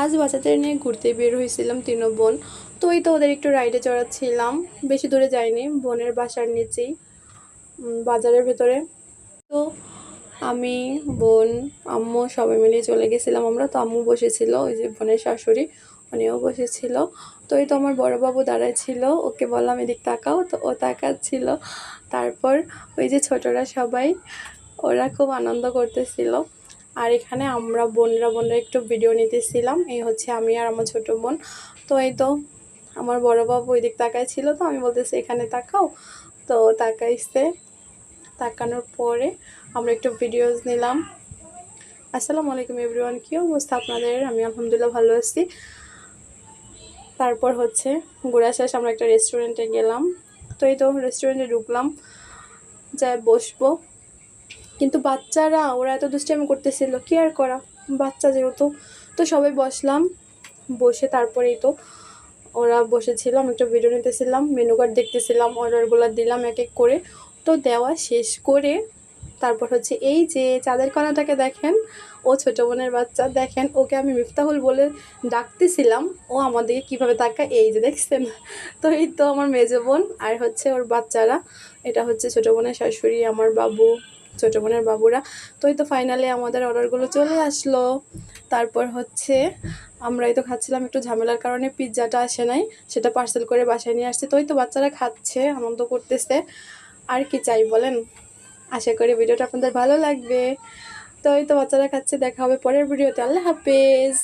আজ বাচ্চাদের নিয়ে ঘুরতে বের হয়েছিলাম 3 বোন। তো এই তো ওদের একটু রাইডে চড়াচ্ছিলাম। বেশি দূরে যাইনি, বোনের বাসার নিচেই বাজারের ভেতরে। তো আমি, বোন, আম্মু সবাই মিলে চলে গেছিলাম আমরা। তো আম্মু বসেছিল, ওই যে বোনের শাশুড়ি উনিও বসেছিল। তো এই তো আমার বড় বাবু দাঁড়ায় ছিল, ওকে বললাম এদিক তাকাও, তো ও তাকাচ্ছিল। তারপর ওই যে ছোটরা সবাই, ওরা খুব আনন্দ করতেছিল। আর এখানে আমরা বোনরা একটু ভিডিও নিতেছিলাম। এই হচ্ছে আমি আর আমার ছোট বোন। তো এই তো আমার বড় বাবু ওই দিক তাকায় ছিল, তো আমি বলতেছি এখানে তাকাও, তো তাকাইছে। তাকানোর পরে আমরা একটু ভিডিওস নিলাম। আসসালামু আলাইকুম এভরিওয়ান, কী অবস্থা আপনাদের? আমি আলহামদুলিল্লাহ ভালো আছি। তারপর হচ্ছে ঘোরা শেষ, আমরা একটা রেস্টুরেন্টে গেলাম। তো এই তো রেস্টুরেন্টে ঢুকলাম, যাই বসবো, কিন্তু বাচ্চারা ওরা এত দুষ্টামি করতেছিল, কি আর করা, বাচ্চা যেহেতু। তো সবাই বসলাম, বসে তারপরেই তো ওরা বসেছিলাম, একটু ভিডিও নিতেছিলাম, মেনু কার্ড দেখতেছিলাম, অর্ডারগুলো দিলাম এক এক করে। তো দেওয়া শেষ করে তারপর হচ্ছে এই যে চাঁদের কণাটাকে দেখেন, ও ছোটো বোনের বাচ্চা, দেখেন ওকে আমি মিফতাহুল বলে ডাকতেছিলাম, ও আমাদেরকে কীভাবে তাকায়, এই যে দেখছেন। তো এই তো আমার মেজো বোন আর হচ্ছে ওর বাচ্চারা, এটা হচ্ছে ছোটো বোনের শাশুড়ি, আমার বাবু, ছোটো বোনের বাবুরা। তো এই তো ফাইনালি আমাদের অর্ডারগুলো চলে আসলো। তারপর হচ্ছে আমরাই তো খাচ্ছিলাম, একটু ঝামেলার কারণে পিৎজাটা আসে নাই, সেটা পার্সেল করে বাসায় নিয়ে আসছে। তো এই তো বাচ্চারা খাচ্ছে, আনন্দ করতেছে, আর কি চাই বলেন। আশা করি ভিডিওটা আপনাদের ভালো লাগবে। তো এই তো বাচ্চারা খাচ্ছে, দেখা হবে পরের ভিডিওতে। আল্লাহ হাফেজ।